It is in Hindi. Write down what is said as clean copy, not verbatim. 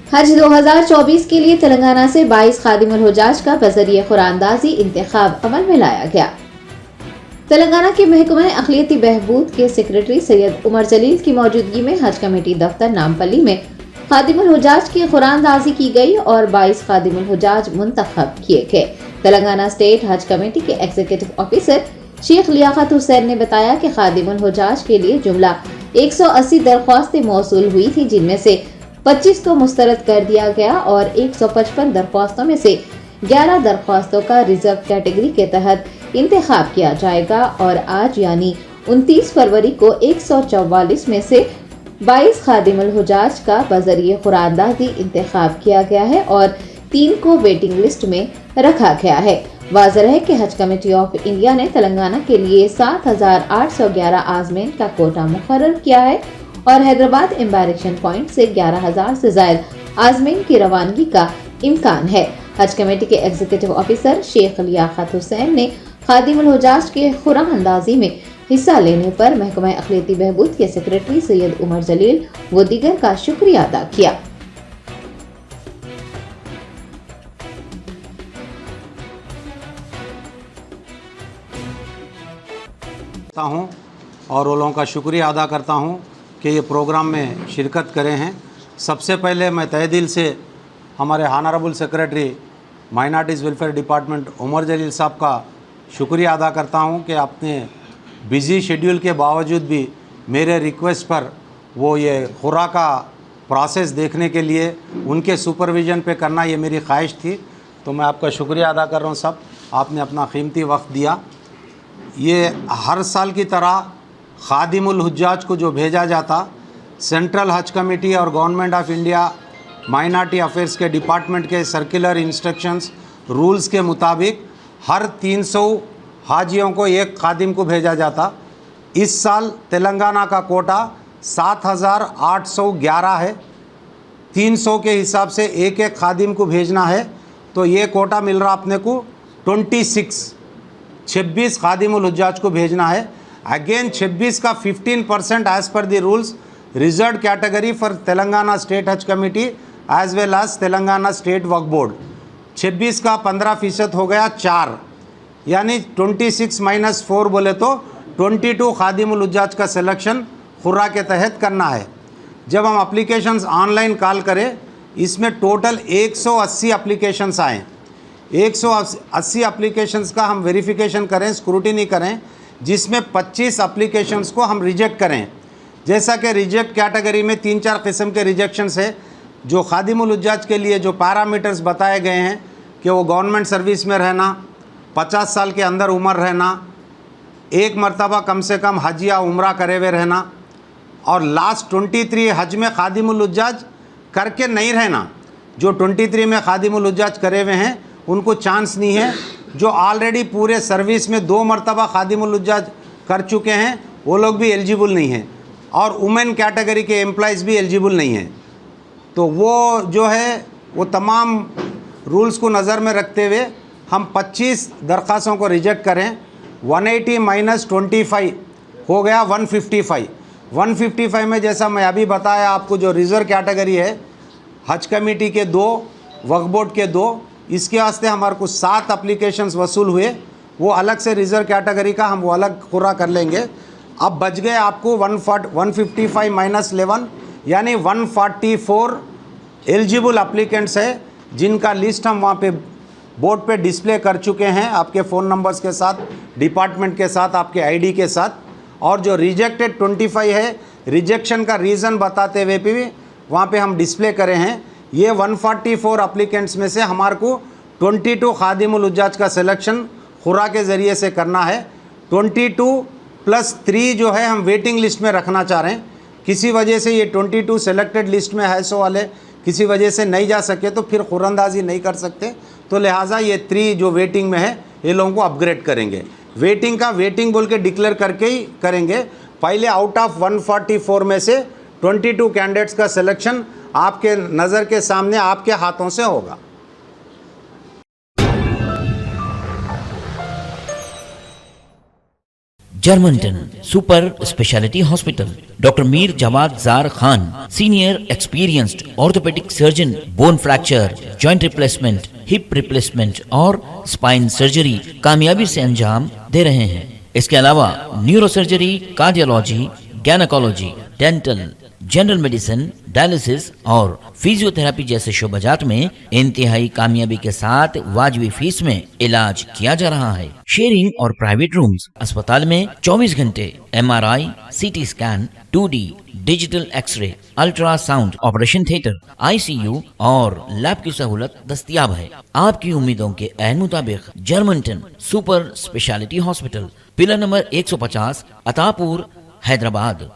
हज 2024 के लिए तेलंगाना से 22 खादिमुल हुज्जाज का बजरिए कुरानंदाजी इंतखाब अमल में लाया गया। तेलंगाना के महकमा अक़लियती बहबूद के सेक्रेटरी सैयद उमर जलील की मौजूदगी में हज कमेटी दफ्तर नामपल्ली में खादिमुल हुज्जाज की कुरानंदाजी की गई और 22 खादिमुल हुज्जाज मुंतखब किए गए। तेलंगाना स्टेट हज कमेटी के एग्जीक्यूटिव ऑफिसर शेख लियाकत हुसैन ने बताया कि खादिमुल हुज्जाज के लिए जुमला 180 दरख्वास्तें मौसूल हुई थी, जिनमें से 25 को मुस्तरद कर दिया गया और 155 दरख्वास्तों में से 11 दरख्वास्तों का रिजर्व कैटेगरी के तहत इंतखाब किया जाएगा और आज यानी 29 फरवरी को 144 में से 22 खादिमुल हुज्जाज का बजरिए कुरानंदाजी इंतखाब किया गया है और 3 को वेटिंग लिस्ट में रखा गया है। वाज़ेह है कि हज कमेटी ऑफ इंडिया ने तेलंगाना के लिए 7,811 आज़मीन का कोटा मुकर्रर किया है और हैदराबाद एम्बारेक्शन पॉइंट से 11,000 से ज़ायद आज़मीन की रवानगी का इम्कान है। हज कमेटी के एग्जीक्यूटिव ऑफिसर शेख लियाकत हुसैन ने खादिमुल हुज्जाज के कुरानंदाजी में हिस्सा लेने पर महकमा अक़लियती बहबूद के सेक्रेटरी सैयद उमर जलील व दीगर का शुक्रिया अदा किया। हूँ और वो लोगों का शुक्रिया अदा करता हूँ कि ये प्रोग्राम में शिरकत करे हैं। सबसे पहले मैं तहे दिल से हमारे honourable secretary minorities welfare department Umar Jalil साहब का शुक्रिया अदा करता हूँ कि अपने बिज़ी शेड्यूल के बावजूद भी मेरे रिक्वेस्ट पर वो ये खुरा का प्रोसेस देखने के लिए उनके सुपरविज़न पे करना ये मेरी ख्वाहिश थी। तो मैं आपका शुक्रिया अदा कर रहा हूँ सब, आपने अपना कीमती वक्त दिया। ये हर साल की तरह खादिमुल हुज्जाज को जो भेजा जाता, सेंट्रल हज कमेटी और government of India minority affairs के डिपार्टमेंट के सर्कुलर इंस्ट्रक्शंस रूल्स के मुताबिक हर 300 हाजियों को एक खादिम को भेजा जाता। इस साल तेलंगाना का कोटा 7,811 है। 300 के हिसाब से एक एक खादिम को भेजना है, तो ये कोटा मिल रहा अपने को 26 खादिमुल हुज्जाज को भेजना है। अगेन 26 का 15% as per the rules reserve category for Telangana state Haj committee as well as Telangana state Waqf board. 26 का 15% हो गया 4, यानी 26 माइनस 4 बोले तो 22 खादिमुल हुज्जाज का सिलेक्शन खुर्रा के तहत करना है। जब हम अप्लीकेशंस ऑनलाइन कॉल करें, इसमें टोटल 180 अप्लीकेशंस आए। 180 अप्लीकेशंस का हम वेरिफिकेशन करें, स्क्रूटिनी करें, जिसमें 25 अप्लीकेशंस को हम रिजेक्ट करें। जैसा कि रिजेक्ट कैटेगरी में 3-4 किस्म के रिजेक्शंस है। जो खादिमुल हुज्जाज के लिए जो पैरामीटर्स बताए गए हैं कि वो गवर्नमेंट सर्विस में रहना, 50 साल के अंदर उम्र रहना, एक मरतबा कम से कम हज या उम्रा करे हुए रहना और लास्ट 23 हज में खादिमुल हुज्जाज करके नहीं रहना। जो 23 में खादिमुल हुज्जाज करे हुए हैं उनको चांस नहीं है। जो ऑलरेडी पूरे सर्विस में 2 मरतबा खादिमुल हुज्जाज कर चुके हैं वो लोग भी एलिजिबल नहीं हैं और वुमेन कैटेगरी के एम्प्लॉइज़ भी एलिजिबल नहीं हैं। तो वो जो है वो तमाम रूल्स को नज़र में रखते हुए हम 25 दरख्वास्तों को रिजेक्ट करें। 180 माइनस 25 हो गया 155। 155 में जैसा मैं अभी बताया आपको, जो रिज़र्व कैटेगरी है हज कमेटी के 2, वक्फ बोर्ड के 2, इसके वास्ते हमारे को 7 अप्लीकेशंस वसूल हुए। वो अलग से रिज़र्व कैटेगरी का हम वो अलग पूरा कर लेंगे। अब बच गए आपको 155 माइनस 11 यानी 144 एलिजिबल अप्लीकेंट्स है, जिनका लिस्ट हम वहाँ पे बोर्ड पे डिस्प्ले कर चुके हैं आपके फ़ोन नंबर्स के साथ, डिपार्टमेंट के साथ, आपके आईडी के साथ। और जो रिजेक्टेड 25 है, रिजेक्शन का रीज़न बताते हुए भी वहाँ पे हम डिस्प्ले करे हैं। ये 144 अप्लीकेंट्स में से हमारे को 22 खादिमुल हुज्जाज का सिलेक्शन खुरा के ज़रिए से करना है। 22 प्लस 3 जो है हम वेटिंग लिस्ट में रखना चाह रहे हैं। किसी वजह से ये 22 सेलेक्टेड लिस्ट में है, सो वाले किसी वजह से नहीं जा सके तो फिर खुरंदाजी नहीं कर सकते, तो लिहाजा ये 3 जो वेटिंग में है ये लोगों को अपग्रेड करेंगे। वेटिंग का वेटिंग बोल के डिक्लेयर करके ही करेंगे। पहले आउट ऑफ 144 में से 22 कैंडिडेट्स का सिलेक्शन आपके नज़र के सामने आपके हाथों से होगा। जर्मनटन super speciality hospital, doctor Mir Jawad Jar Khan, senior experienced orthopaedic surgeon, bone fracture, joint replacement, hip replacement और स्पाइन सर्जरी कामयाबी से अंजाम दे रहे हैं। इसके अलावा neuro surgery, cardiology, gynaecology, dental, general medicine, dialysis और फिजियोथेरेपी जैसे शोबाजात में इंतहाई कामयाबी के साथ वाजबी फीस में इलाज किया जा रहा है। शेयरिंग और प्राइवेट रूम्स, अस्पताल में 24 घंटे MRI, CT scan, 2D digital xray, ultrasound, operation theatre, ICU और लैब की सहूलत दस्तयाब है। आपकी उम्मीदों के ऐन मुताबिक Germanten super speciality hospital, pillar number 150, Attapur, Hyderabad.